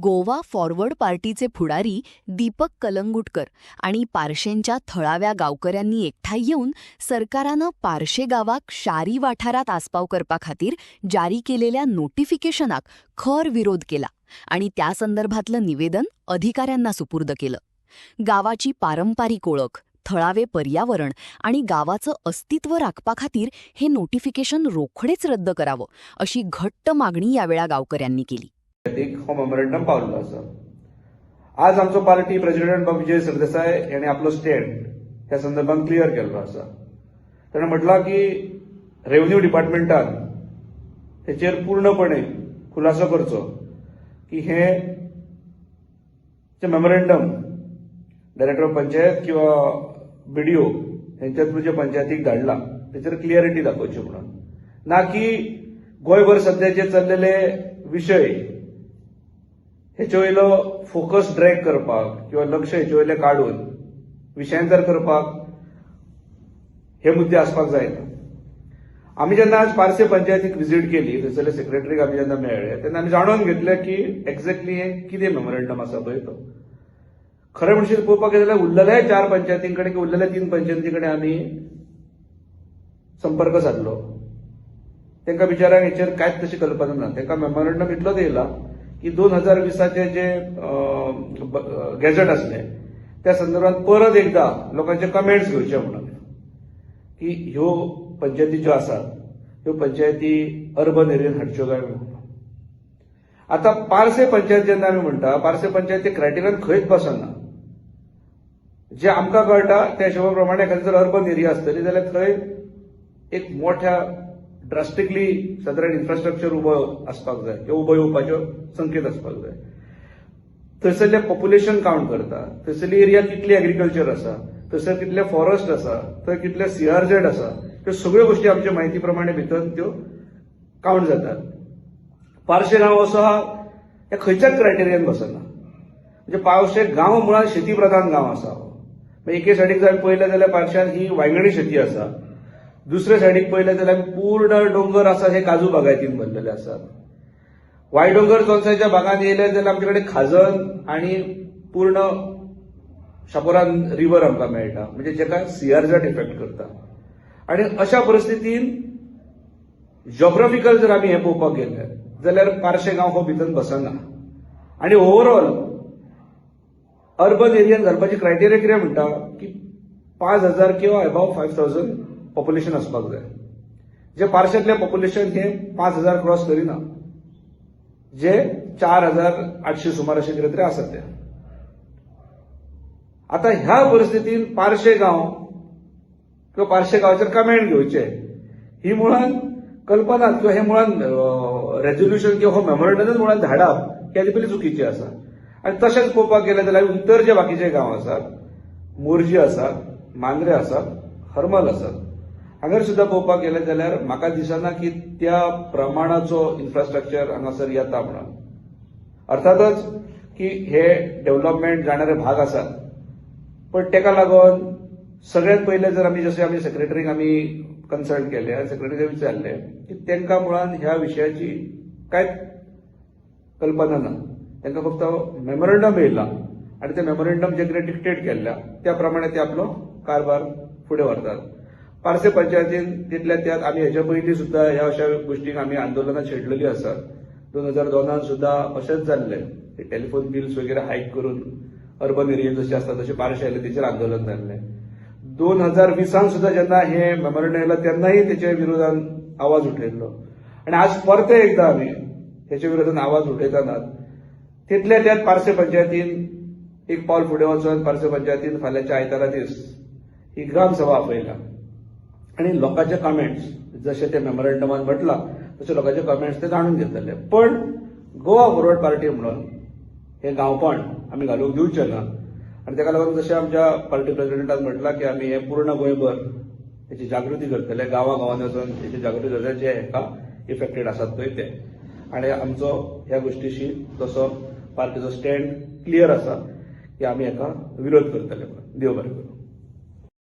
Goa forward पार्टीचे पुढारी दीपक कलंगुटकर आणि पार्शेंच्या थळाव्या गावकऱ्यांनी एकठांय येऊन सरकारानं पार्शे गावाक शारी वाठारात आस्पाव करपा खातीर जारी केलेल्या नोटिफिकेशनाक खर विरोध केला आणि त्या संदर्भातलं निवेदन अधिकाऱ्यांना सुपूर्द केलं. गावाची पारंपारिक ओळख, थळावे पर्यावरण आणि गावाचं अस्तित्व राखपा खातीर हे नोटिफिकेशन रोखडेच रद्द करावं अशी घट्ट मागणी यावेळा गावकऱ्यांनी केली. हो मेमोरेंडम पावलेलो आसा. आज आमचो पार्टी प्रेसिडेंट विजय सरदेसाय यांनी आपलो स्टँड ह्या संदर्भात क्लियर केल्लो आसा. ताणें म्हटलां की रेव्हेन्यू डिपार्टमेंटान हेचेर पूर्णपणे खुलासो करचो की हे मेमोरेंडम डायरेक्टर ऑफ पंचायत किंवा बीडीओ हेंच्या थ्रू जे पंचायतीक धाडला तेचेर क्लियरिटी दाखोवची म्हणून, ना की गोंयभर सध्याचे चल्लेले विशय हेचे वयलो फोकस ड्रॅग करपाक किंवा लक्ष हेचे वयले काडून विशयांतर करपाक हे मुद्दे आसपाक जायना. आमी जेन्ना आज पार्से पंचायतीक विजीट केली, थंयसरले सेक्रेटरीक आमी जेन्ना मेळ्ळे तेन्ना आमी जाणून घेतले की एक्झॅक्टली हे कितें मेमोरेंडम आसा पळय तो. खरें म्हणशीत पळोवपाक गेल्यार उरलेल्या 4 पंचायतीं कडेन किंवा उरलेल्या 3 पंचायतीं कडेन आमी संपर्क साधलो. तांकां बिचाऱ्यांक हेचेर कांयच तशी कल्पना ना. तांकां मेमोरेंडम इतलोच येयला की 2020 जे गॅझेट आसले त्या संदर्भात परत एकदा लोकांचे कमेंट्स घेवचे म्हणून की ह्यो पंचायती ज्यो आसात ह्यो पंचायती अर्बन एरियेन हाडच्यो काय म्हणून. आता पार्से पंचायत जेन्ना आमी म्हणटा, पार्से पंचायत ते क्रायटेरियन खंयच बसना. जे आमकां कळटा त्या हिशोबा प्रमाणे एखादी जर अर्बन एरिया आसतली जाल्यार थंय एक मोठ्या ड्रास्टिकली सादारण इन्फ्रास्ट्रक्चर उबो आसपाक जाय किंवा उबो येवपाच्यो संकेत आसपाक जाय. थंयसरले पॉप्युलेशन काउंट करता, थंयसरली एरिया कितली एग्रीकल्चर आसा, थंयसर कितले फॉरेस्ट आसा, थंय कितले CRZ आसा, ह्यो सगळ्यो गोष्टी आमच्या म्हायती प्रमाणे भितर त्यो काउंट जातात. पार्शे गांव असो आहा हे खंयच्याच क्रायटेरियन बसना. म्हणजे पार्शे गांव मुळात शेती प्रधान गांव आसा. एके सायडीक जर पळयलें जाल्यार पार्श्यान ही वांयगणी शेती आसा, दुसरे सायडीक पळयलें जाल्यार पूर्ण डोंगर आसा हे काजू बागायतीन भरलेले आसात. वायडोंगर चोनसाच्या भागात येयले जाल्यार आमचे कडेन खाजन आणि पूर्ण शापोरान रिव्हर आमकां मेळटा, म्हणजे जेका CRZ इफेक्ट करता. आणि अशा परिस्थितीन जॉग्राफिकल जर आमी हे पळोवपाक गेले जाल्यार पार्शे गांव हो भितर बसना. आणि ओव्हरऑल अर्बन एरियान घालपाची क्रायटेरिया कितें म्हणटा की 5,000 किंवा अबाव 5,000 पॉप्युलेशन आसपाक जाय. जे पार्शातले पॉप्युलेशन हे 5,000 क्रॉस करिना, जे 4,800 सुमार अशें कितें तरी आसा ते. आता ह्या परिस्थितीन पार्शे गांव किंवा पार्शे गांवाचेर कमेंट घेवचे ही मुळात कल्पना किंवा हे मुळात रेझोल्युशन किंवा हो मेमोरेंडम मुळात धाडप हे पयली चुकीचे आसा. आणि तशेंच पळोवपाक गेले जाल्यार इतर जे बाकीचे गांव आसात, मोर्जी आसात, मांद्रे आसात, हरमल आसात, हांगर सुद्धा पळोवपाक गेले जाल्यार म्हाका दिसना की त्या प्रमाणाचो इन्फ्रास्ट्रक्चर हांगासर येता म्हणून. अर्थातच की हे डेव्हलपमेंट जाणारे भाग आसात, पण तेका लागून सगळ्यात पहिले जर आमी जशें आमी सेक्रेटरीक आमी कन्सल्ट केले आनी सेक्रेटरीक विचारले की तांकां मुळात ह्या विशयाची कांयच कल्पना ना. तांकां फक्त मेमोरेंडम येयला आणि ते मेमोरेंडम जे कितें डिक्टेट केल्ल्या त्या प्रमाणे ते आपलो कारभार फुडें व्हरतात. पार्से पंचायतीन तितल्या त्यात आमी हेच्या पयलीं सुद्धा ह्या अशा गोष्टींक आमी आंदोलनां छेडलेलीं आसात. 2002 सुद्धा अशेंच जाल्लें. टेलिफोन बिल्स वगैरे हायक करून अर्बन एरियेन जशें आसता तशें पार्शे आयले तेचेर आंदोलन जाल्लें. 2020 सुद्धा जेन्ना हे मेमोरेंडम येयला तेन्नाय तेचे विरोधान आवाज उठयल्लो. आणि आज परते एकदा आमी हेच्या विरोधान आवाज उठयतानात तितल्या त्यात पार्से पंचायतीन एक पावल फुडें वचून पार्से पंचायतीन फाल्यांच्या आयतारा दीस ही ग्रामसभा आपयल्या आणि लोकांचे कमेंट्स जसे ते मेमोरेंडमान म्हटला तसे लोकांचे कमेंट्स ते जाणून घेतले. पण गोवा फॉरवर्ड पार्टी म्हणून हे गांवपण आमी घालूंक दिवचे ना. आणि ताका लागून जशें आमच्या पार्टी प्रेसिडेंटान म्हटलां की आमी हे पूर्ण गोंयभर हेची जागृती करतले, गांवागांवांनी वचून हेची जागृती करतले जे हेका इफेक्टेड आसात पळय ते. आणि आमचो ह्या गोष्टीशी तसो पार्टीचो स्टँड क्लियर आसा की आमी हेका विरोध करतले. देव बरें करूं.